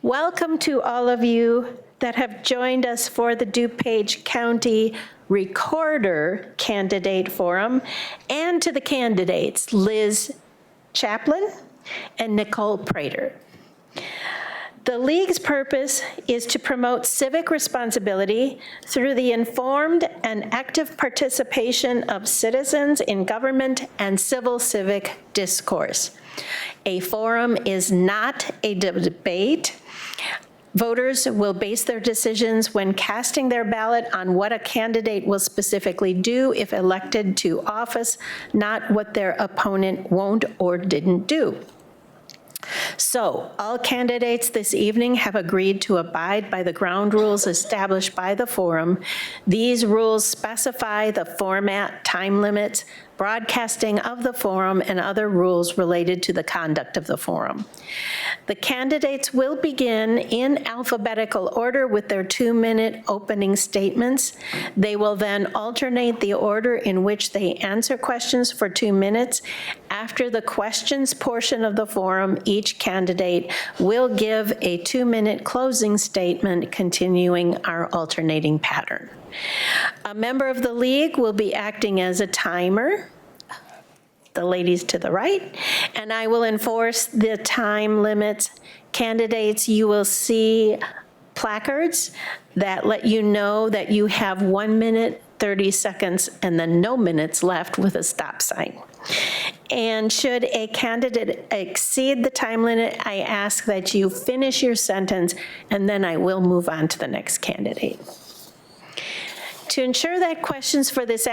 Welcome to all of you that have joined us for the DuPage County Recorder Candidate Forum, and to the candidates, Liz Chaplin and Nicole Prater. The League's purpose is to promote civic responsibility through the informed and active participation of citizens in government and civil civic discourse. A forum is not a debate. Voters will base their decisions when casting their ballot on what a candidate will specifically do if elected to office, not what their opponent won't or didn't do. So, all candidates this evening have agreed to abide by the ground rules established by the forum. These rules specify the format, time limits, broadcasting of the forum, and other rules related to the conduct of the forum. The candidates will begin in alphabetical order with their 2-minute opening statements. They will then alternate the order in which they answer questions for 2 minutes. After the questions portion of the forum, each candidate will give a 2-minute closing statement, continuing our alternating pattern. A member of the League will be acting as a timer, the ladies to the right, and I will enforce the time limits. Candidates, you will see placards that let you know that you have 1 minute, 30 seconds, and then no minutes left with a stop sign. And should a candidate exceed the time limit, I ask that you finish your sentence, and then I will move on to the next candidate. To ensure that questions for this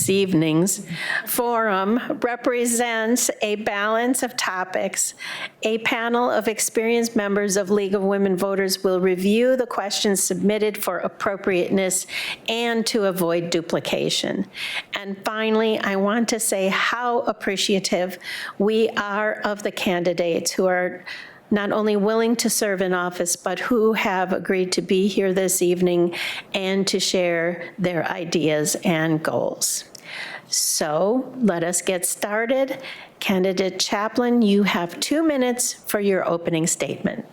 evening's forum represents a balance of topics, a panel of experienced members of League of Women Voters will review the questions submitted for appropriateness and to avoid duplication. And finally, I want to say how appreciative we are of the candidates who are not only willing to serve in office, but who have agreed to be here this evening and to share their ideas and goals. So let us get started. Candidate Chaplin, you have 2 minutes for your opening statement.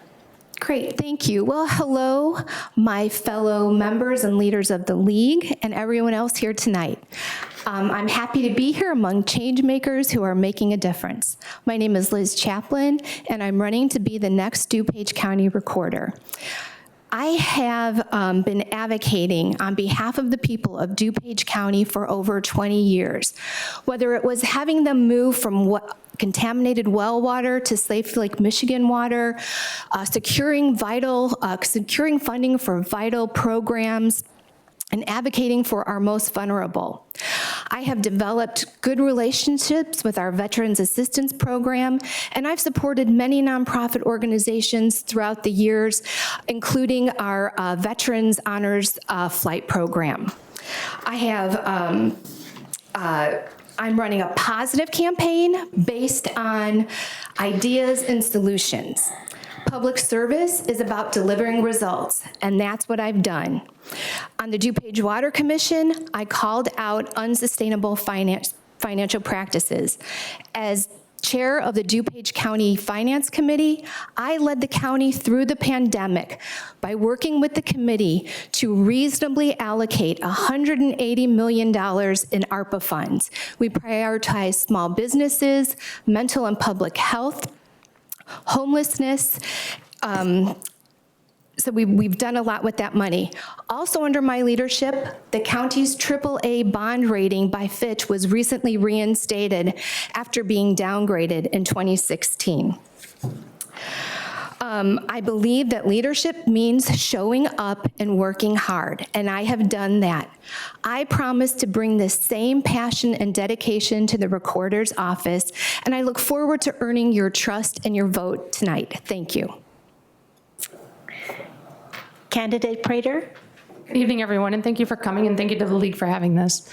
Great, thank you. Well, hello, my fellow members and leaders of the League and everyone else here tonight. I'm happy to be here among change makers who are making a difference. My name is Liz Chaplin, and I'm running to be the next DuPage County Recorder. I have been advocating on behalf of the people of DuPage County for over 20 years, whether it was having them move from contaminated well water to safe Lake Michigan water, securing funding for vital programs, and advocating for our most vulnerable. I have developed good relationships with our Veterans Assistance Program, and I've supported many nonprofit organizations throughout the years, including our Veterans Honors Flight Program. I'm running a positive campaign based on ideas and solutions. Public service is about delivering results, and that's what I've done. On the DuPage Water Commission, I called out unsustainable financial practices. As chair of the DuPage County Finance Committee, I led the county through the pandemic by working with the committee to reasonably allocate $180 million in ARPA funds. We prioritized small businesses, mental and public health, homelessness, so we've done a lot with that money. Also under my leadership, the county's AAA bond rating by Fitch was recently reinstated after being downgraded in 2016. I believe that leadership means showing up and working hard, and I have done that. I promise to bring the same passion and dedication to the Recorder's office, and I look forward to earning your trust and your vote tonight. Thank you. Candidate Prater. Good evening, everyone, and thank you for coming, and thank you to the League for having this.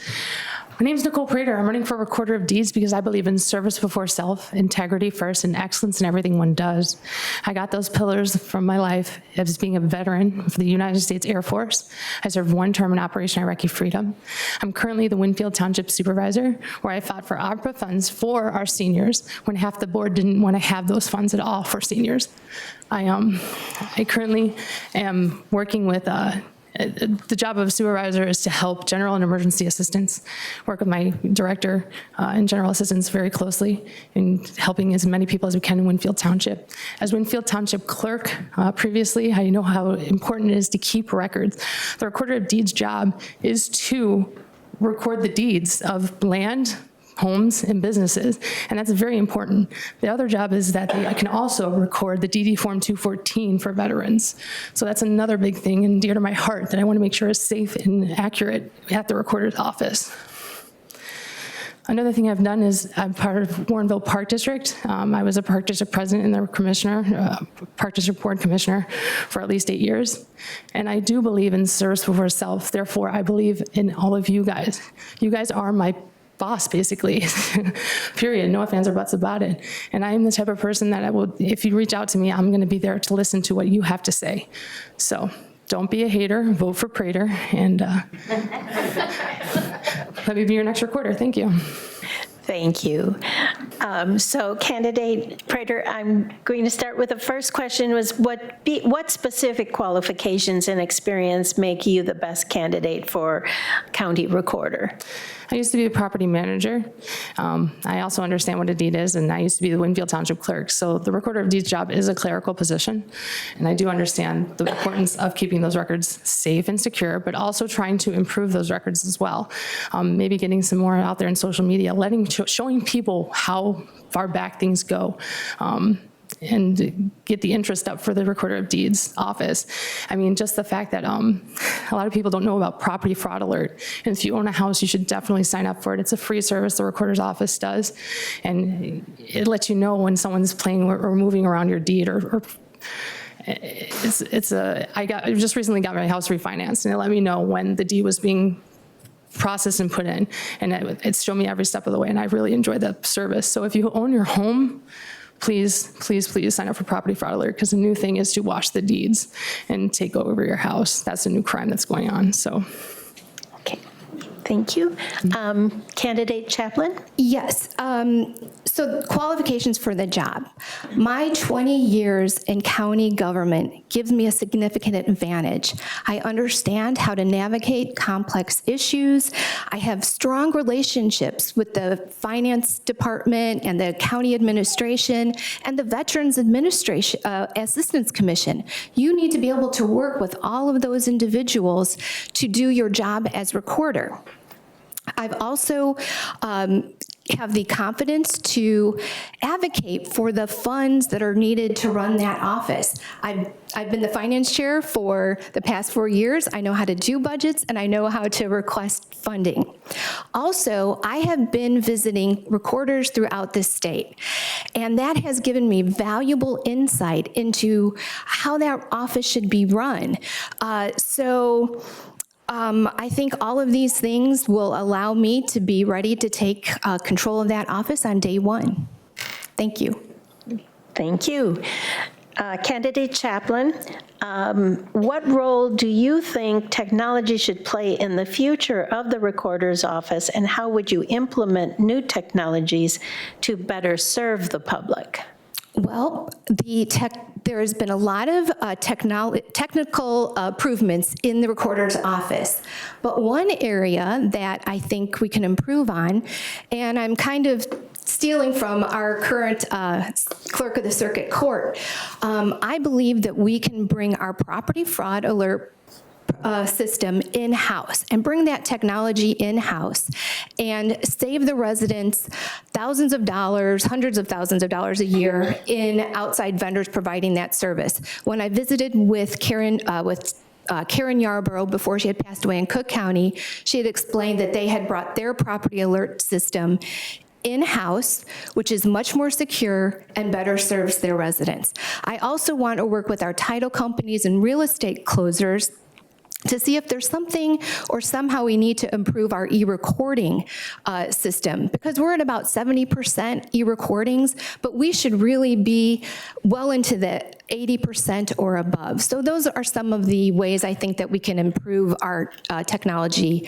My name is Nicole Prater. I'm running for Recorder of Deeds because I believe in service before self, integrity first, and excellence in everything one does. I got those pillars from my life as being a veteran of the United States Air Force. I served one term in Operation Iraqi Freedom. I'm currently the Winfield Township Supervisor, where I fought for ARPA funds for our seniors when half the board didn't want to have those funds at all for seniors. I currently am working with the job of a supervisor is to help general and emergency assistants, work with my director and general assistants very closely in helping as many people as we can in Winfield Township. As Winfield Township clerk previously, I know how important it is to keep records. The Recorder of Deeds job is to record the deeds of land, homes, and businesses, and that's very important. The other job is that I can also record the DD Form 214 for veterans. So that's another big thing and dear to my heart that I want to make sure is safe and accurate at the recorder's office. Another thing I've done is I'm part of Warrenville Park District. I was a Park District president and the commissioner, Park District board commissioner for at least 8 years. And I do believe in service before self. Therefore, I believe in all of you guys. You guys are my boss, basically, period. No ifs, ands, or buts about it. And I am the type of person that I will, if you reach out to me, I'm going to be there to listen to what you have to say. So don't be a hater, vote for Prater, and let me be your next recorder. Thank you. Thank you. So candidate Prater, I'm going to start with the first question was what specific qualifications and experience make you the best candidate for county recorder? I used to be a property manager. I also understand what a deed is, and I used to be the Winfield Township clerk. So the Recorder of Deeds job is a clerical position, and I do understand the importance of keeping those records safe and secure, but also trying to improve those records as well. Maybe getting some more out there in social media, showing people how far back things go. And get the interest up for the Recorder of Deeds office. I mean, just the fact that a lot of people don't know about Property Fraud Alert. And if you own a house, you should definitely sign up for it. It's a free service the Recorder's office does. And it lets you know when someone's playing or moving around your deed or I just recently got my house refinanced, and it let me know when the deed was being processed and put in. And it's shown me every step of the way, and I really enjoyed that service. So if you own your home, please, please, please sign up for Property Fraud Alert, because the new thing is to wash the deeds and take over your house. That's a new crime that's going on, so. Okay, thank you. Candidate Chaplin? Yes. So qualifications for the job. My 20 years in county government gives me a significant advantage. I understand how to navigate complex issues. I have strong relationships with the finance department and the county administration and the Veterans Administration Assistance Commission. You need to be able to work with all of those individuals to do your job as recorder. I've also have the confidence to advocate for the funds that are needed to run that office. I've been the finance chair for the past 4 years. I know how to do budgets, and I know how to request funding. Also, I have been visiting recorders throughout the state, and that has given me valuable insight into how that office should be run. I think all of these things will allow me to be ready to take control of that office on day one. Thank you. Thank you. Candidate Chaplin, what role do you think technology should play in the future of the recorder's office, and how would you implement new technologies to better serve the public? Well, there has been a lot of technical improvements in the recorder's office, but one area that I think we can improve on, and I'm kind of stealing from our current clerk of the circuit court, I believe that we can bring our property fraud alert system in-house and bring that technology in-house and save the residents thousands of dollars, hundreds of thousands of dollars a year in outside vendors providing that service. When I visited with Karen Yarborough before she had passed away in Cook County, she had explained that they had brought their property alert system in-house, which is much more secure and better serves their residents. I also want to work with our title companies and real estate closers to see if there's something or somehow we need to improve our e-recording system, because we're at about 70% e-recordings, but we should really be well into the 80% or above. So those are some of the ways I think that we can improve our technology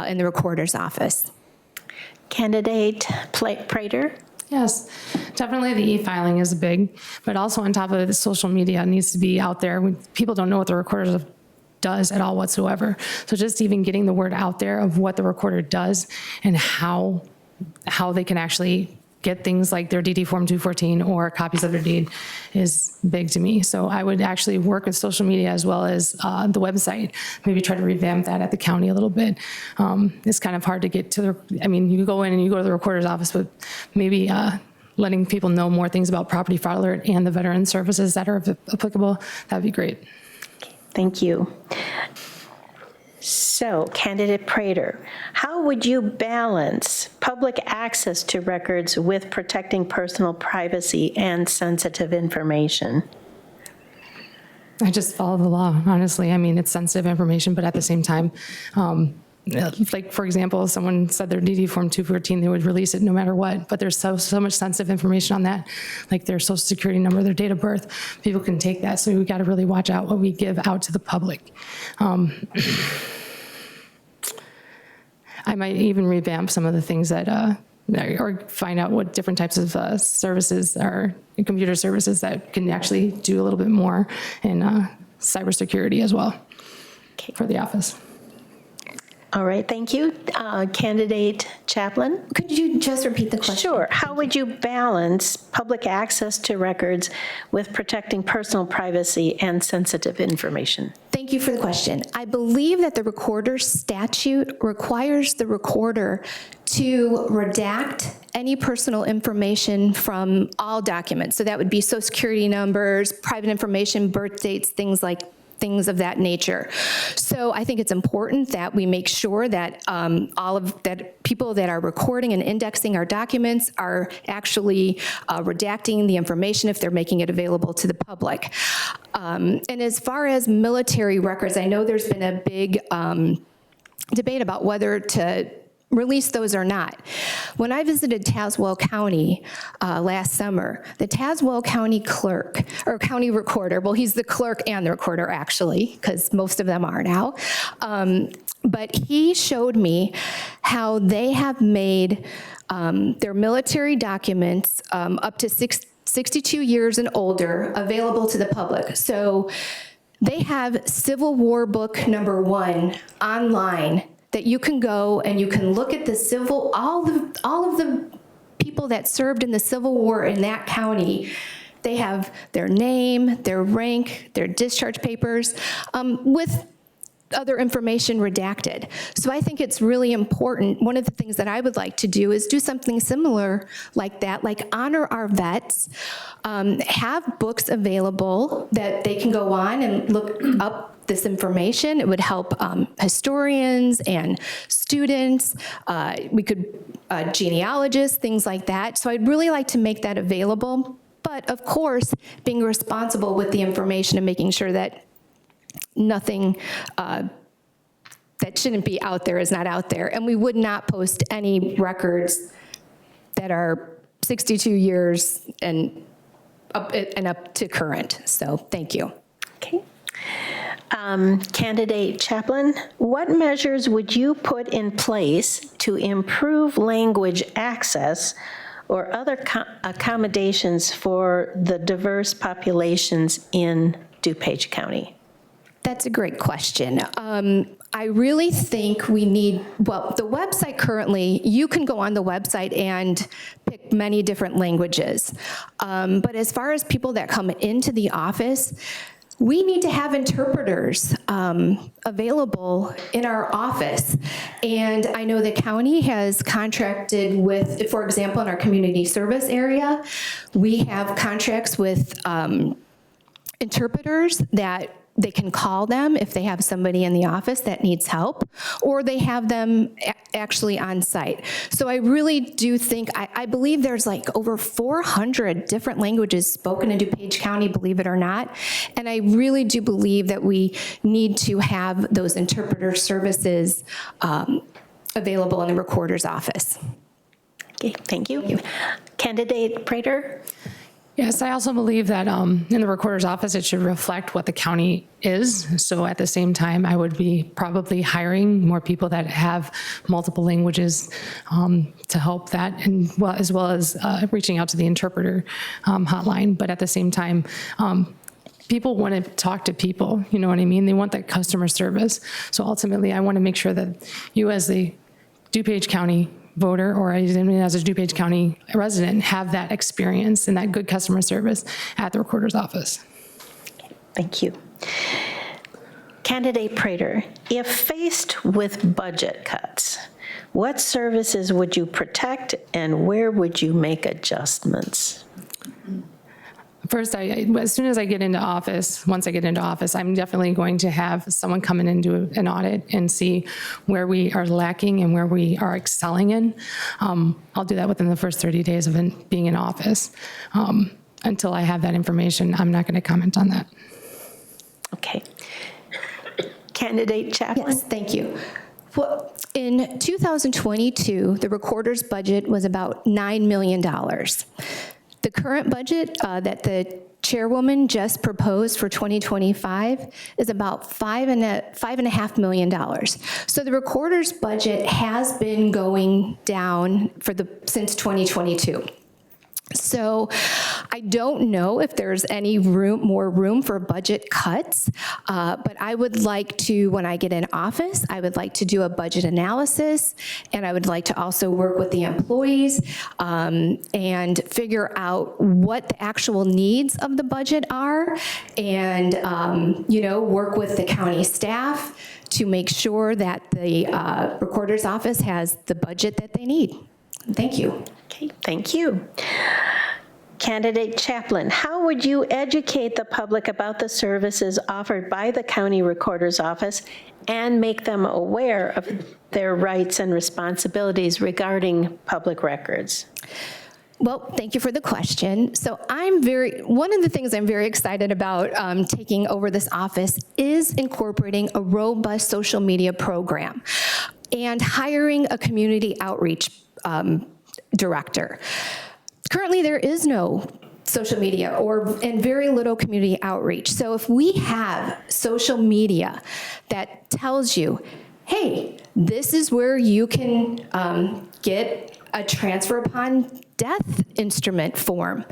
in the recorder's office. Candidate Prater? Yes, definitely the e-filing is big, but also on top of it, the social media needs to be out there. People don't know what the recorder does at all whatsoever. So just even getting the word out there of what the recorder does and how they can actually get things like their DD Form 214 or copies of their deed is big to me. So I would actually work with social media as well as the website, maybe try to revamp that at the county a little bit. It's kind of hard to get to you go in and you go to the recorder's office, but maybe letting people know more things about property fraud alert and the veteran services that are applicable, that'd be great. Thank you. So, Candidate Prater, how would you balance public access to records with protecting personal privacy and sensitive information? I just follow the law, honestly. I mean, it's sensitive information, but at the same time, like, for example, someone said their DD Form 214, they would release it no matter what, but there's so much sensitive information on that, like their social security number, their date of birth. People can take that, so we got to really watch out what we give out to the public. I might even revamp some of the things that, or find out what different types of services are, computer services that can actually do a little bit more in cybersecurity as well for the office. All right, thank you. Candidate Chaplin? Could you just repeat the question? Sure. How would you balance public access to records with protecting personal privacy and sensitive information? Thank you for the question. I believe that the recorder statute requires the recorder to redact any personal information from all documents. So that would be social security numbers, private information, birth dates, things of that nature. So I think it's important that we make sure that that people that are recording and indexing our documents are actually redacting the information if they're making it available to the public. And as far as military records, I know there's been a big debate about whether to release those or not. When I visited Tazewell County last summer, the Tazewell County clerk, or county recorder, well, he's the clerk and the recorder actually, because most of them are now, but he showed me how they have made their military documents up to 62 years and older available to the public. So they have Civil War Book #1 online that you can go and you can look at the all of the people that served in the Civil War in that county. They have their name, their rank, their discharge papers, with other information redacted. So I think it's really important. One of the things that I would like to do is do something similar like that, like honor our vets, have books available that they can go on and look up this information. It would help historians and students. We could, genealogists, things like that. So I'd really like to make that available. But of course, being responsible with the information and making sure that nothing that shouldn't be out there is not out there. And we would not post any records that are 62 years and up to current. So thank you. Okay. Candidate Chaplin, what measures would you put in place to improve language access or other accommodations for the diverse populations in DuPage County? That's a great question. I really think we need, well, the website currently, you can go on the website and pick many different languages. But as far as people that come into the office, we need to have interpreters available in our office. And I know the county has contracted with, for example, in our community service area, we have contracts with interpreters that they can call them if they have somebody in the office that needs help, or they have them actually on site. So I really do think, I believe there's like over 400 different languages spoken in DuPage County, believe it or not. And I really do believe that we need to have those interpreter services available in the recorder's office. Okay, thank you. Candidate Prater? Yes, I also believe that in the recorder's office, it should reflect what the county is. So at the same time, I would be probably hiring more people that have multiple languages to help that, and as well as reaching out to the interpreter hotline. But at the same time, people want to talk to people, you know what I mean? They want that customer service. So ultimately, I want to make sure that you as the DuPage County voter, or even as a DuPage County resident, have that experience and that good customer service at the recorder's office. Thank you. Candidate Prater, if faced with budget cuts, what services would you protect and where would you make adjustments? First, as soon as I get into office, once I get into office, I'm definitely going to have someone come in and do an audit and see where we are lacking and where we are excelling in. I'll do that within the first 30 days of being in office. Until I have that information, I'm not going to comment on that. Okay. Candidate Chaplin? Yes, thank you. Well, in 2022, the recorder's budget was about $9 million. The current budget that the chairwoman just proposed for 2025 is about $5.5 million. So the recorder's budget has been going down since 2022. So I don't know if there's any more room for budget cuts, but I would like to, when I get in office, I would like to do a budget analysis, and I would like to also work with the employees and figure out what the actual needs of the budget are, and work with the county staff to make sure that the recorder's office has the budget that they need. Thank you. Okay, thank you. Candidate Chaplin, how would you educate the public about the services offered by the county recorder's office and make them aware of their rights and responsibilities regarding public records? Well, thank you for the question. So one of the things I'm very excited about taking over this office is incorporating a robust social media program and hiring a community outreach director. Currently, there is no social media and very little community outreach. So if we have social media that tells you, hey, this is where you can get a transfer upon death instrument form.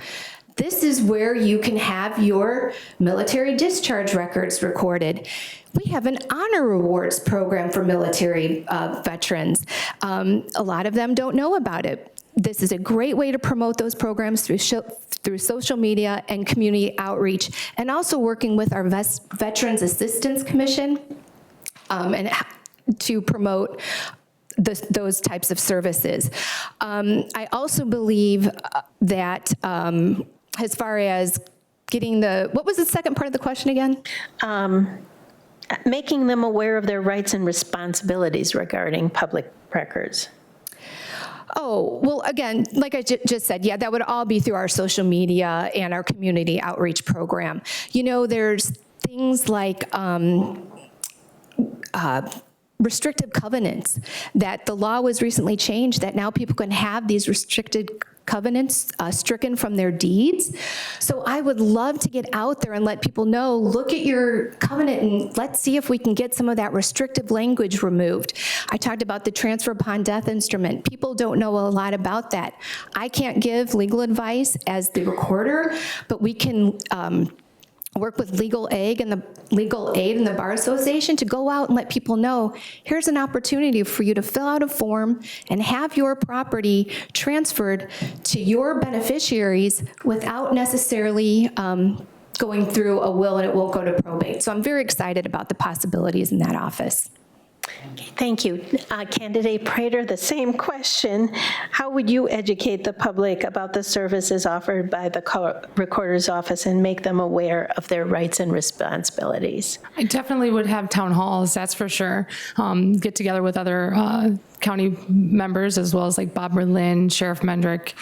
This is where you can have your military discharge records recorded. We have an honor rewards program for military veterans. A lot of them don't know about it. This is a great way to promote those programs through social media and community outreach, and also working with our Veterans Assistance Commission and to promote those types of services. I also believe that as far as getting what was the second part of the question again? Making them aware of their rights and responsibilities regarding public records. Oh, well, again, like I just said, yeah, that would all be through our social media and our community outreach program. There's things like restrictive covenants, that the law was recently changed, that now people can have these restricted covenants stricken from their deeds. So I would love to get out there and let people know, look at your covenant and let's see if we can get some of that restrictive language removed. I talked about the transfer upon death instrument. People don't know a lot about that. I can't give legal advice as the recorder, but we can work with legal aid and the Bar Association to go out and let people know, here's an opportunity for you to fill out a form and have your property transferred to your beneficiaries without necessarily going through a will, and it won't go to probate. So I'm very excited about the possibilities in that office. Thank you. Candidate Prater, the same question. How would you educate the public about the services offered by the Recorder's Office and make them aware of their rights and responsibilities? I definitely would have town halls, that's for sure. Get together with other county members, as well as like Bob Berlin, Sheriff Mendrick,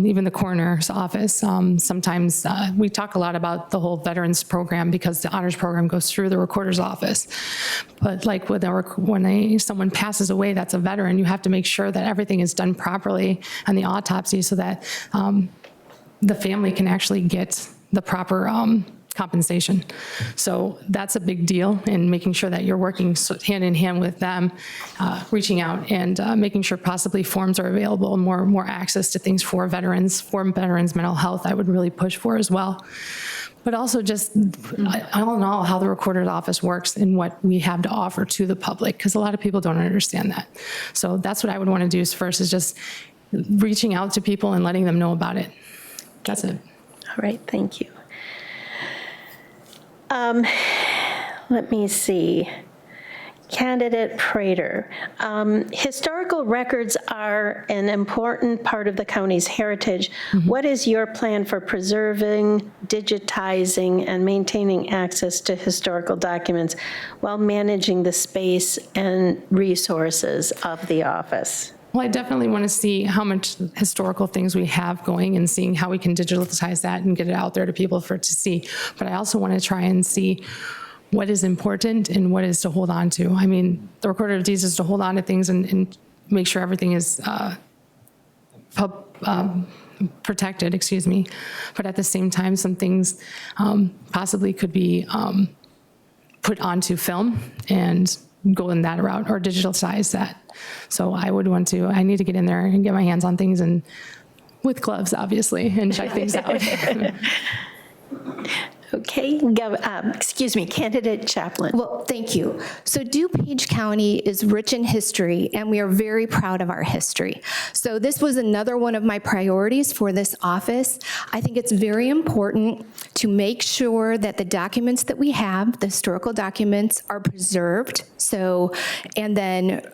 even the coroner's office. Sometimes we talk a lot about the whole veterans program because the honors program goes through the recorder's office. But like when someone passes away that's a veteran, you have to make sure that everything is done properly on the autopsy so that the family can actually get the proper compensation. So that's a big deal, in making sure that you're working hand in hand with them, reaching out and making sure possibly forms are available, more access to things for veterans mental health I would really push for as well. But also just all in all, how the recorder's office works and what we have to offer to the public, because a lot of people don't understand that. So that's what I would want to do first, is just reaching out to people and letting them know about it. That's it. All right, thank you. Let me see. Candidate Prater, historical records are an important part of the county's heritage. What is your plan for preserving, digitizing, and maintaining access to historical documents while managing the space and resources of the office? Well, I definitely want to see how much historical things we have going and seeing how we can digitalize that and get it out there to people to see. But I also want to try and see what is important and what is to hold on to. I mean, the Recorder of Deeds is to hold on to things and make sure everything is protected, excuse me. But at the same time, some things possibly could be put onto film and go in that route, or digitalize that. So I need to get in there and get my hands on things, and with gloves, obviously, and check things out. Okay, excuse me, Candidate Chaplin. Well, thank you. So DuPage County is rich in history, and we are very proud of our history. So this was another one of my priorities for this office. I think it's very important to make sure that the documents that we have, the historical documents, are preserved. So, and then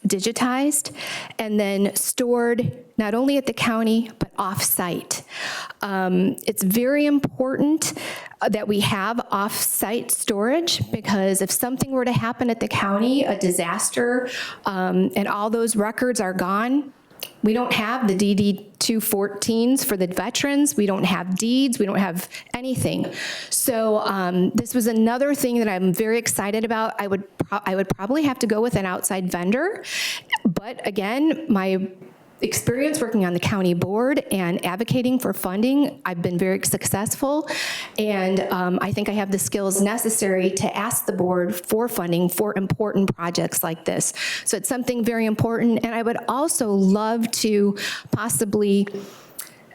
digitized, and then stored not only at the county, but off-site. It's very important that we have off-site storage, because if something were to happen at the county, a disaster, and all those records are gone, we don't have the DD-214s for the veterans. We don't have deeds. We don't have anything. So this was another thing that I'm very excited about. I would probably have to go with an outside vendor. But again, my experience working on the county board and advocating for funding, I've been very successful, and I think I have the skills necessary to ask the board for funding for important projects like this. So it's something very important, and I would also love to possibly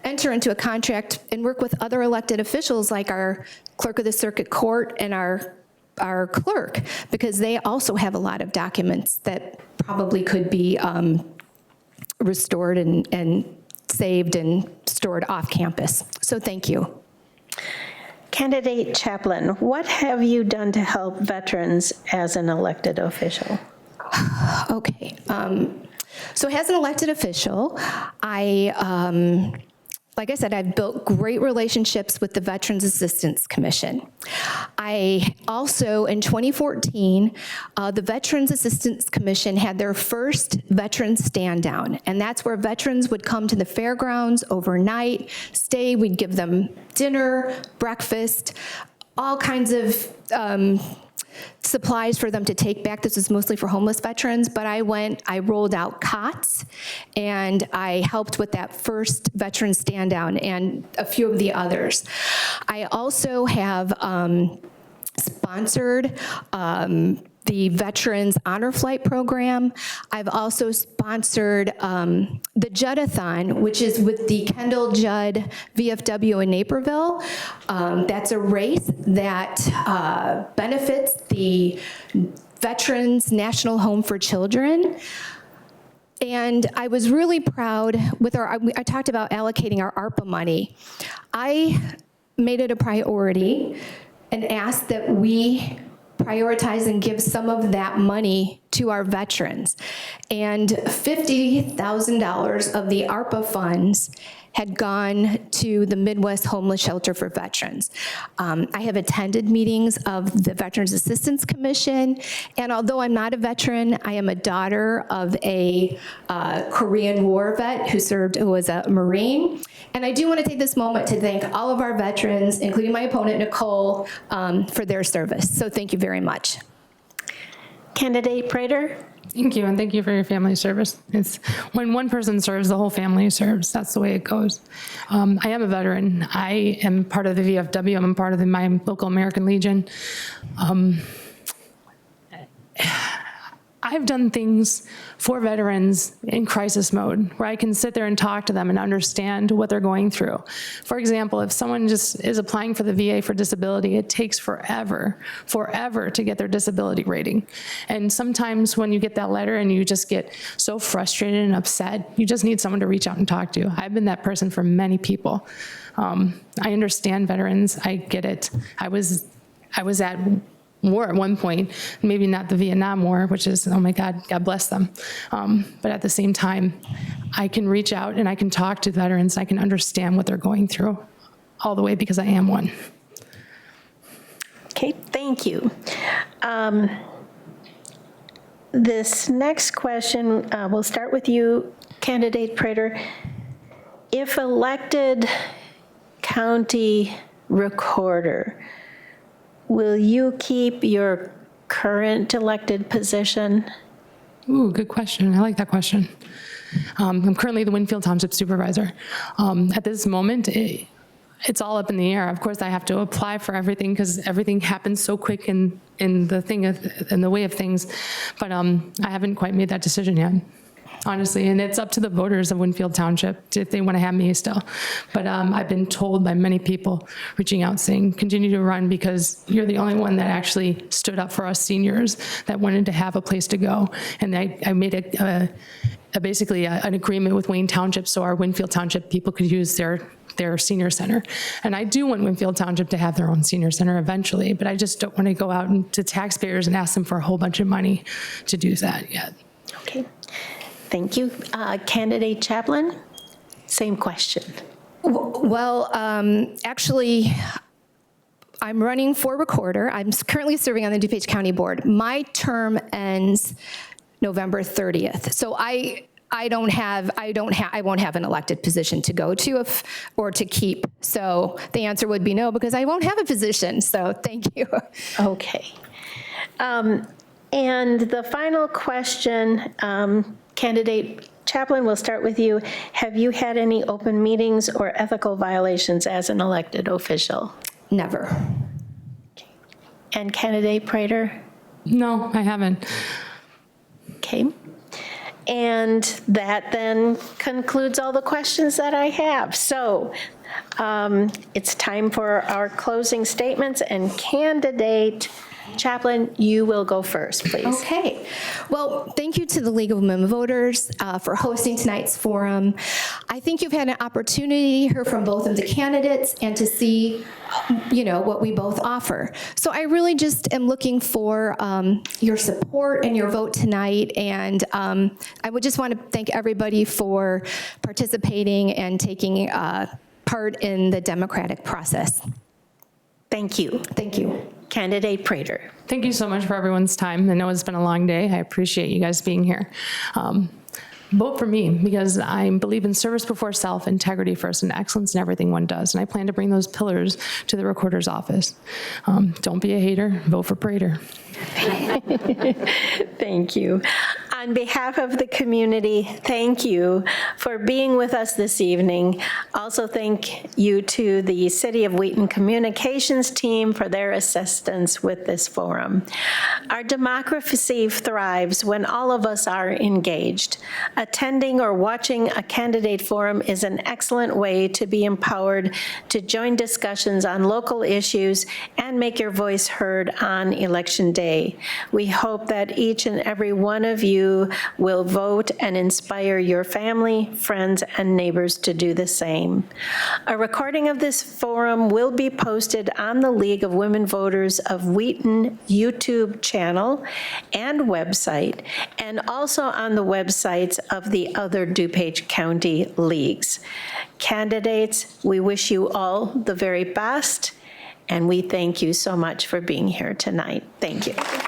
enter into a contract and work with other elected officials like our clerk of the circuit court and our clerk, because they also have a lot of documents that probably could be restored and saved and stored off campus. So thank you. Candidate Chaplin, what have you done to help veterans as an elected official? Okay. So as an elected official, like I said, I've built great relationships with the Veterans Assistance Commission. I also, in 2014, the Veterans Assistance Commission had their first veterans stand down, and that's where veterans would come to the fairgrounds overnight, stay, we'd give them dinner, breakfast, all kinds of supplies for them to take back. This is mostly for homeless veterans, but I rolled out cots, and I helped with that first veteran stand down and a few of the others. I also have sponsored the Veterans Honor Flight Program. I've also sponsored the Judd-a-thon, which is with the Kendall Judd VFW in Naperville. That's a race that benefits the Veterans National Home for Children. And I was really proud with I talked about allocating our ARPA money. I made it a priority and asked that we prioritize and give some of that money to our veterans. And $50,000 of the ARPA funds had gone to the Midwest Homeless Shelter for Veterans. I have attended meetings of the Veterans Assistance Commission, and although I'm not a veteran, I am a daughter of a Korean War vet who was a Marine. And I do want to take this moment to thank all of our veterans, including my opponent, Nicole, for their service. So thank you very much. Candidate Prater? Thank you, and thank you for your family service. It's when one person serves, the whole family serves. That's the way it goes. I am a veteran. I am part of the VFW. I'm part of my local American Legion. I've done things for veterans in crisis mode where I can sit there and talk to them and understand what they're going through. For example, if someone just is applying for the VA for disability, it takes forever to get their disability rating. And sometimes when you get that letter and you just get so frustrated and upset, you just need someone to reach out and talk to. I've been that person for many people. I understand veterans. I get it. I was at war at one point, maybe not the Vietnam War, which is, oh my God, God bless them. But at the same time, I can reach out and I can talk to veterans. I can understand what they're going through all the way because I am one. Okay, thank you. This next question, we'll start with you, Candidate Prater. If elected county recorder, will you keep your current elected position? Ooh, good question. I like that question. I'm currently the Winfield Township Supervisor. At this moment, it's all up in the air. Of course, I have to apply for everything because everything happens so quick in the way of things. But I haven't quite made that decision yet, honestly. And it's up to the voters of Winfield Township if they want to have me still. But I've been told by many people reaching out saying, continue to run because you're the only one that actually stood up for us seniors that wanted to have a place to go. And I made basically an agreement with Wayne Township so our Winfield Township people could use their senior center. And I do want Winfield Township to have their own senior center eventually, but I just don't want to go out to taxpayers and ask them for a whole bunch of money to do that yet. Okay. Thank you. Candidate Chaplin, same question. Well, actually, I'm running for recorder. I'm currently serving on the DuPage County Board. My term ends November 30th. So I won't have an elected position to go to or to keep. So the answer would be no, because I won't have a position. So thank you. Okay. And the final question, Candidate Chaplin, we'll start with you. Have you had any open meetings or ethical violations as an elected official? Never. Okay. And Candidate Prater? No, I haven't. Okay. And that then concludes all the questions that I have. So it's time for our closing statements, and Candidate Chaplin, you will go first, please. Okay. Well, thank you to the League of Women Voters for hosting tonight's forum. I think you've had an opportunity to hear from both of the candidates and to see, what we both offer. So I really just am looking for your support and your vote tonight. And I would just want to thank everybody for participating and taking part in the democratic process. Thank you. Thank you. Candidate Prater. Thank you so much for everyone's time. I know it's been a long day. I appreciate you guys being here. Vote for me because I believe in service before self, integrity first, and excellence in everything one does. And I plan to bring those pillars to the recorder's office. Don't be a hater. Vote for Prater. Thank you. On behalf of the community, thank you for being with us this evening. Also, thank you to the City of Wheaton Communications team for their assistance with this forum. Our democracy thrives when all of us are engaged. Attending or watching a candidate forum is an excellent way to be empowered to join discussions on local issues and make your voice heard on Election Day. We hope that each and every one of you you will vote and inspire your family, friends, and neighbors to do the same. A recording of this forum will be posted on the League of Women Voters of Wheaton YouTube channel and website, and also on the websites of the other DuPage County leagues. Candidates, we wish you all the very best, and we thank you so much for being here tonight. Thank you.